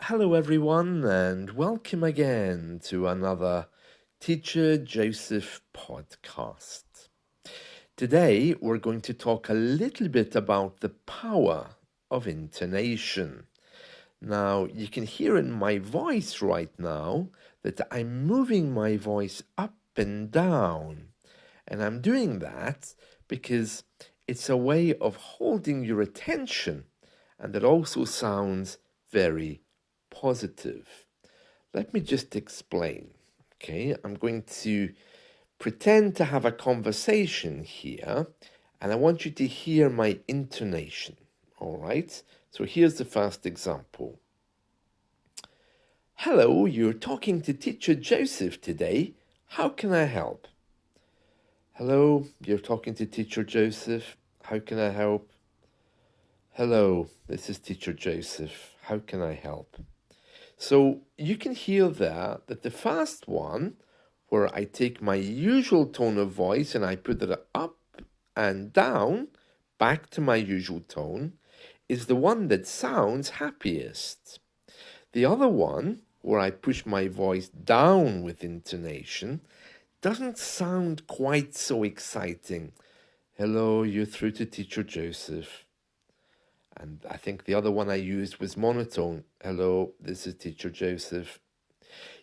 Hello, everyone, and welcome again to another Teacher Joseph podcast. Today, we're going to talk a little bit about the power of intonation. Now, you can hear in my voice right now that I'm moving my voice up and down, and I'm doing that because it's a way of holding your attention, and it also sounds very positive. Let me just explain. Okay, I'm going to pretend to have a conversation here, and I want you to hear my intonation. All right, so here's the first example. Hello, you're talking to Teacher Joseph today. How can I help? Hello, you're talking to Teacher Joseph. How can I help? Hello, this is Teacher Joseph. How can I help? So you can hear there that the first one, where I take my usual tone of voice and I put it up and down, back to my usual tone, is the one that sounds happiest. The other one, where I push my voice down with intonation, doesn't sound quite so exciting. Hello, you're through to Teacher Joseph. And I think the other one I used was monotone. Hello, this is Teacher Joseph.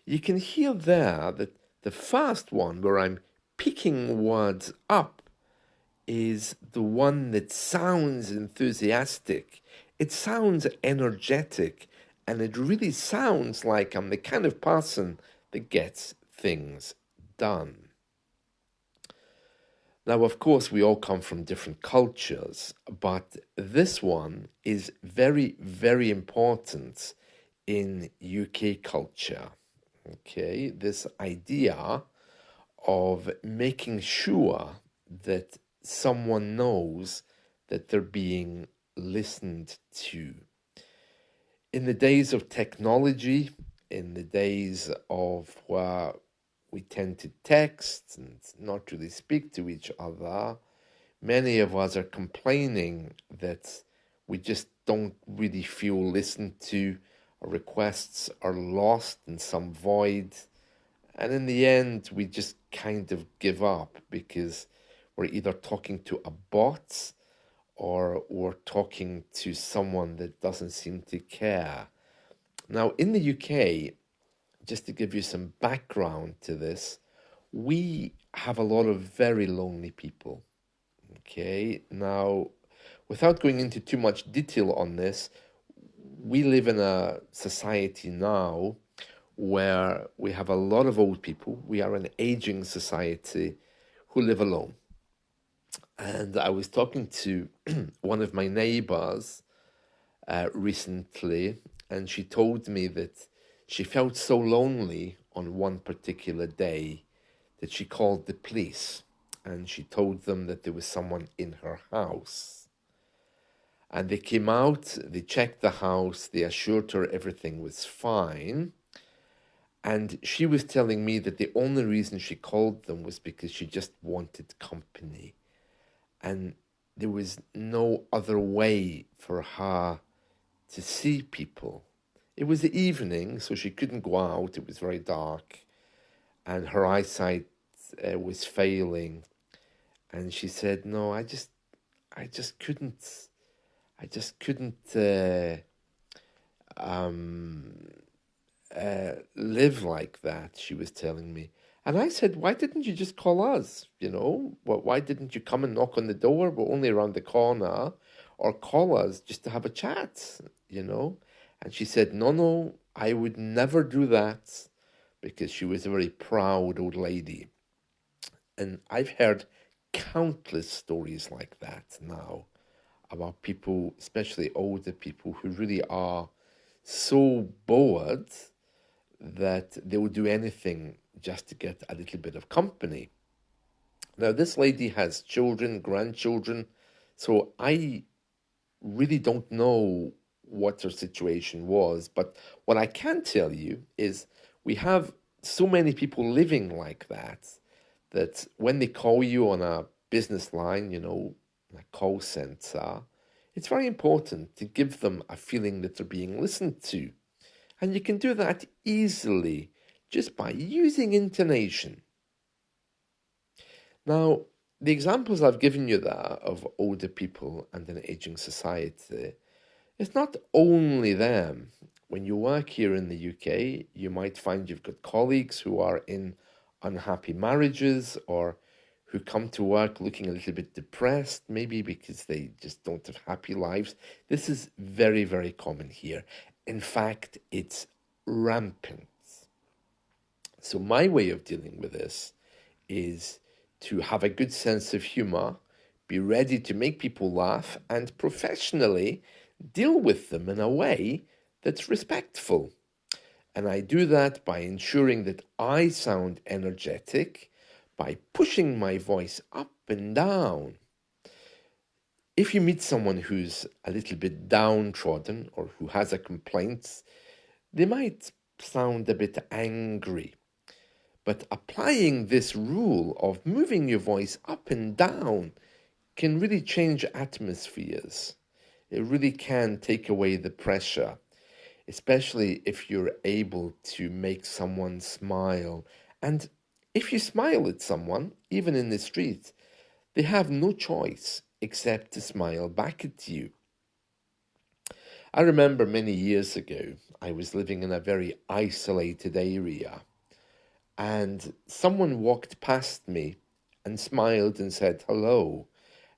You can hear there that the first one, where I'm picking words up, is the one that sounds enthusiastic. It sounds energetic, and it really sounds like I'm the kind of person that gets things done. Now, of course, we all come from different cultures, but this one is very, very important in UK culture. Okay, this idea of making sure that someone knows that they're being listened to. In the days of technology, in the days of where we tend to text and not really speak to each other, many of us are complaining that we just don't really feel listened to. Our requests are lost in some void. And in the end, we just kind of give up because we're either talking to a bot or we're talking to someone that doesn't seem to care. Now, in the UK, just to give you some background to this, we have a lot of very lonely people. Okay, now, without going into too much detail on this, we live in a society now where we have a lot of old people. We are an aging society who live alone. And I was talking to one of my neighbors recently, and she told me that she felt so lonely on one particular day that she called the police, and she told them that there was someone in her house. And they came out, they checked the house, they assured her everything was fine. And she was telling me that the only reason she called them was because she just wanted company. And there was no other way for her to see people. It was the evening, so she couldn't go out. It was very dark, and her eyesight was failing. And she said, "No, I just couldn't, I just couldn't live like that," she was telling me. And I said, "Why didn't you just call us? You know, why didn't you come and knock on the door? We're only around the corner, or call us just to have a chat, you know?" And she said, no, I would never do that, because she was a very proud old lady. And I've heard countless stories like that now about people, especially older people, who really are so bored that they will do anything just to get a little bit of company. Now, this lady has children, grandchildren, so I really don't know what her situation was. But what I can tell you is we have so many people living like that, that when they call you on a business line, you know, a call center, it's very important to give them a feeling that they're being listened to. And you can do that easily just by using intonation. Now, the examples I've given you there of older people and an aging society, it's not only them. When you work here in the UK, you might find you've got colleagues who are in unhappy marriages or who come to work looking a little bit depressed, maybe because they just don't have happy lives. This is very, very common here. In fact, it's rampant. So, my way of dealing with this is to have a good sense of humor, be ready to make people laugh, and professionally deal with them in a way that's respectful. And I do that by ensuring that I sound energetic, by pushing my voice up and down. If you meet someone who's a little bit downtrodden or who has a complaint, they might sound a bit angry. But applying this rule of moving your voice up and down can really change atmospheres. It really can take away the pressure, especially if you're able to make someone smile. And if you smile at someone, even in the street, they have no choice except to smile back at you. I remember many years ago, I was living in a very isolated area, and someone walked past me and smiled and said hello.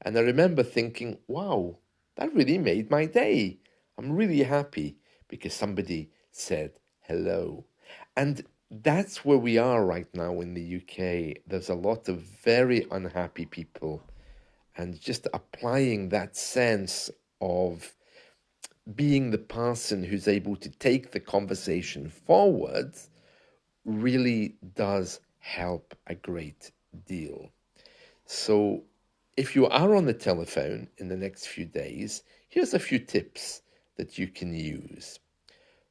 And I remember thinking, wow, that really made my day. I'm really happy because somebody said hello. And that's where we are right now in the UK. There's a lot of very unhappy people, and just applying that sense of being the person who's able to take the conversation forward really does help a great deal. So, if you are on the telephone in the next few days, here's a few tips that you can use.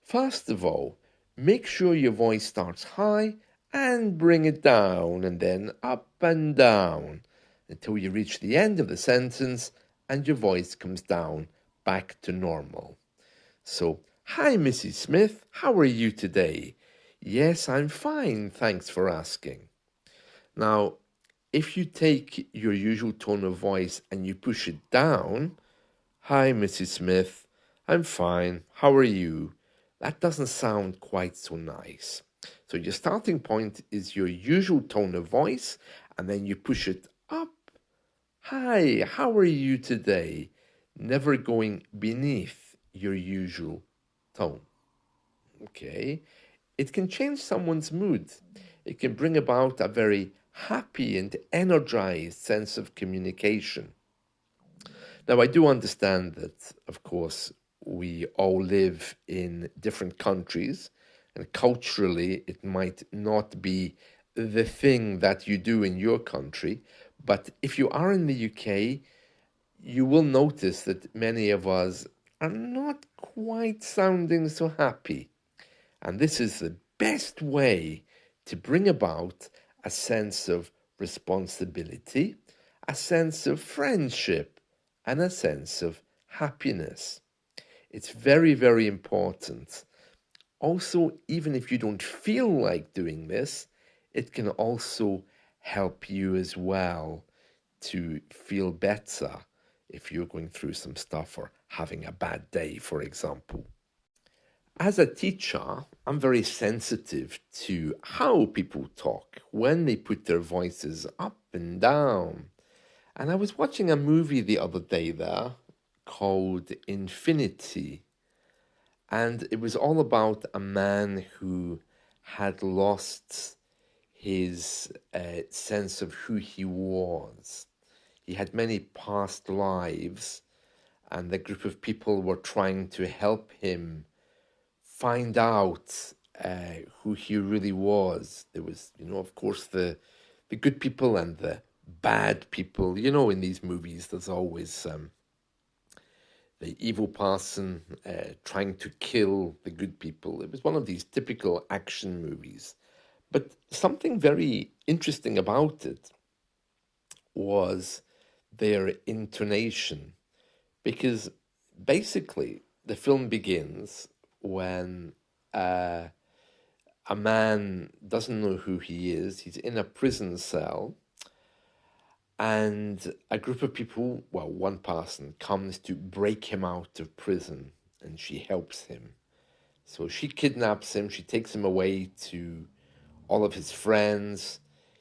First of all, make sure your voice starts high and bring it down and then up and down until you reach the end of the sentence and your voice comes down back to normal. So, hi, Mrs. Smith, how are you today? Yes, I'm fine, thanks for asking. Now, if you take your usual tone of voice and you push it down, hi, Mrs. Smith, I'm fine, how are you? That doesn't sound quite so nice. So, your starting point is your usual tone of voice, and then you push it up. Hi, how are you today? Never going beneath your usual tone. Okay, it can change someone's mood. It can bring about a very happy and energized sense of communication. Now, I do understand that, of course, we all live in different countries, and culturally, it might not be the thing that you do in your country. But if you are in the UK, you will notice that many of us are not quite sounding so happy. And this is the best way to bring about a sense of responsibility, a sense of friendship, and a sense of happiness. It's very, very important. Also, even if you don't feel like doing this, it can also help you as well to feel better if you're going through some stuff or having a bad day, for example. As a teacher, I'm very sensitive to how people talk when they put their voices up and down. And I was watching a movie the other day there called Infinity, and it was all about a man who had lost his sense of who he was. He had many past lives, and the group of people were trying to help him find out who he really was. There was, of course, the good people and the bad people. In these movies, there's always the evil person trying to kill the good people. It was one of these typical action movies. But something very interesting about it was their intonation, because basically the film begins when a man doesn't know who he is. He's in a prison cell, and a group of people, well, one person comes to break him out of prison, and she helps him. So she kidnaps him, she takes him away to all of his friends.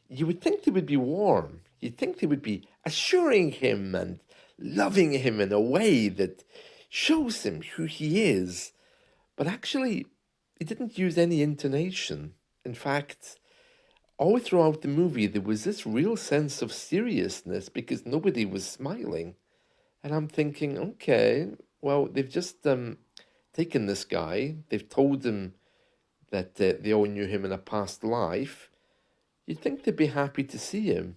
You would think they would be warm. You'd think they would be assuring him and loving him in a way that shows him who he is. But actually, he didn't use any intonation. In fact, all throughout the movie, there was this real sense of seriousness because nobody was smiling. And I'm thinking, okay, well, they've just taken this guy, they've told him that they all knew him in a past life. You'd think they'd be happy to see him.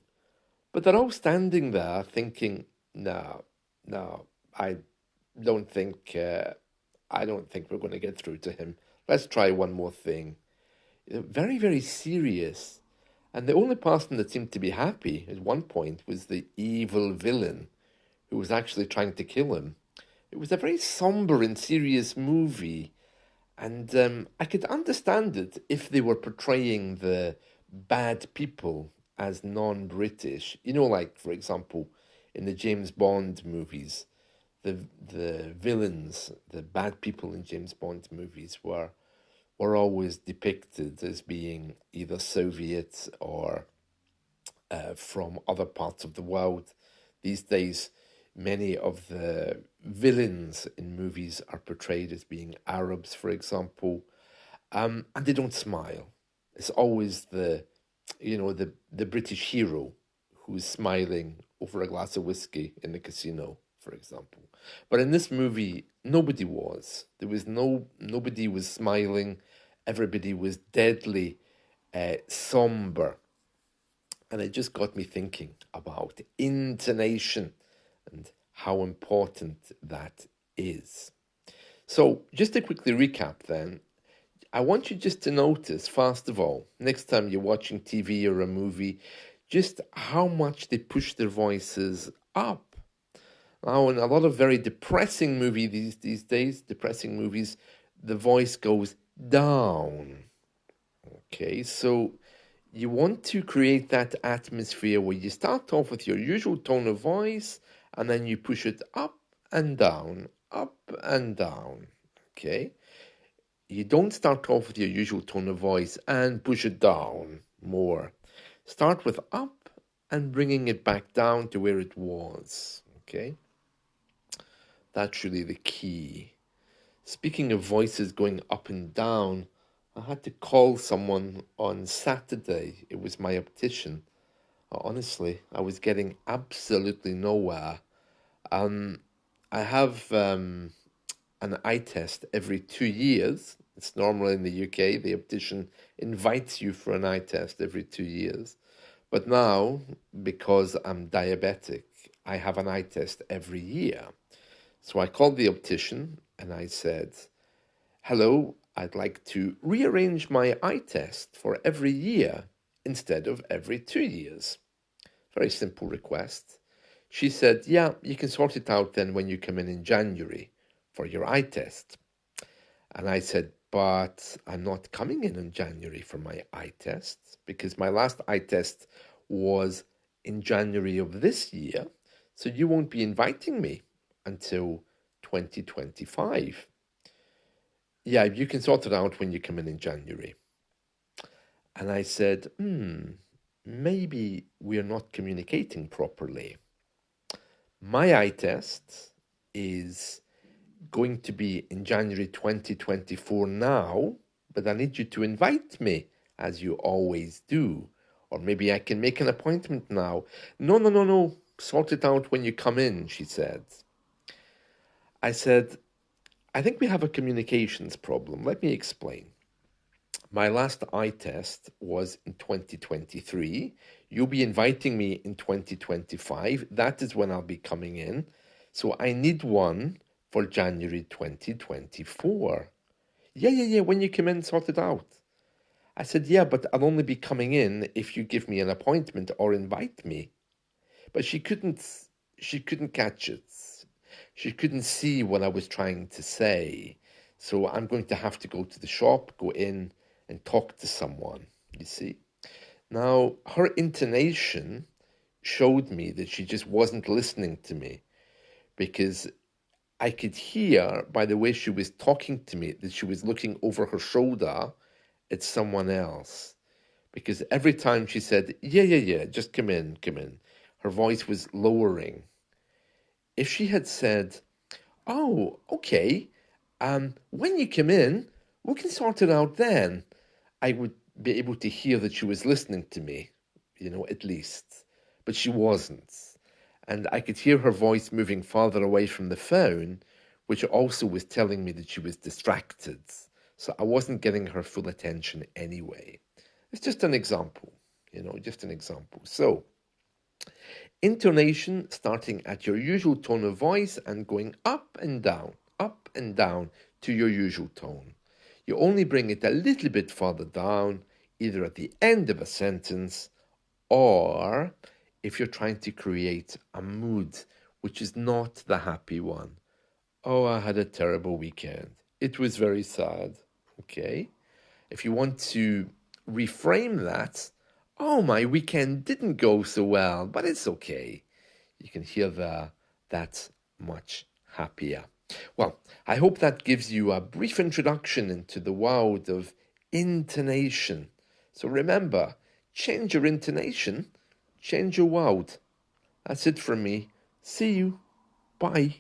But they're all standing there thinking, no, no, I don't think, I don't think we're going to get through to him. Let's try one more thing. Very, very serious. And the only person that seemed to be happy at one point was the evil villain who was actually trying to kill him. It was a very somber and serious movie, and I could understand it if they were portraying the bad people as non-British. You know, like for example, in the James Bond movies, the villains, the bad people in James Bond movies were always depicted as being either Soviet or from other parts of the world. These days, many of the villains in movies are portrayed as being Arabs, for example, and they don't smile. It's always the British hero who's smiling over a glass of whiskey in the casino, for example. But in this movie, nobody was. There was nobody was smiling. Everybody was deadly somber, and it just got me thinking about intonation and how important that is. So, just to quickly recap then, I want you just to notice, first of all, next time you're watching TV or a movie, just how much they push their voices up. Now, in a lot of very depressing movies these days, depressing movies, the voice goes down. Okay, so you want to create that atmosphere where you start off with your usual tone of voice and then you push it up and down, up and down. Okay, you don't start off with your usual tone of voice and push it down more. Start with up and bringing it back down to where it was. Okay, that's really the key. Speaking of voices going up and down, I had to call someone on Saturday. It was my optician. Honestly, I was getting absolutely nowhere. Um, I have an eye test every 2 years. It's normal in the UK. The optician invites you for an eye test every 2 years. But now, because I'm diabetic, I have an eye test every year. So I called the optician and I said, hello, I'd like to rearrange my eye test for every year instead of every 2 years. Very simple request. She said, yeah, you can sort it out then when you come in January for your eye test. And I said, but I'm not coming in January for my eye test because my last eye test was in January of this year. So you won't be inviting me until 2025. Yeah, you can sort it out when you come in January. And I said, maybe we're not communicating properly. My eye test is going to be in January 2024 now, but I need you to invite me as you always do. Or maybe I can make an appointment now. No, no, no, no. Sort it out when you come in, she said. I said, I think we have a communications problem. Let me explain. My last eye test was in 2023. You'll be inviting me in 2025. That is when I'll be coming in. So I need one for January 2024. Yeah. When you come in, sort it out. I said, yeah, but I'll only be coming in if you give me an appointment or invite me. But she couldn't catch it. She couldn't see what I was trying to say. So I'm going to have to go to the shop, go in and talk to someone, you see. Now, her intonation showed me that she just wasn't listening to me, because I could hear by the way she was talking to me that she was looking over her shoulder at someone else. Because every time she said, yeah, yeah, yeah, just come in, her voice was lowering. If she had said, oh, okay, when you come in, we can sort it out then, I would be able to hear that she was listening to me, at least. But she wasn't. And I could hear her voice moving farther away from the phone, which also was telling me that she was distracted. So I wasn't getting her full attention anyway. It's just an example, just an example. So, intonation starting at your usual tone of voice and going up and down to your usual tone. You only bring it a little bit further down, either at the end of a sentence or if you're trying to create a mood which is not the happy one. Oh, I had a terrible weekend. It was very sad. Okay. If you want to reframe that, oh, my weekend didn't go so well, but it's okay. You can hear that much happier. Well, I hope that gives you a brief introduction into the world of intonation. So remember, change your intonation, change your world. That's it from me. See you. Bye.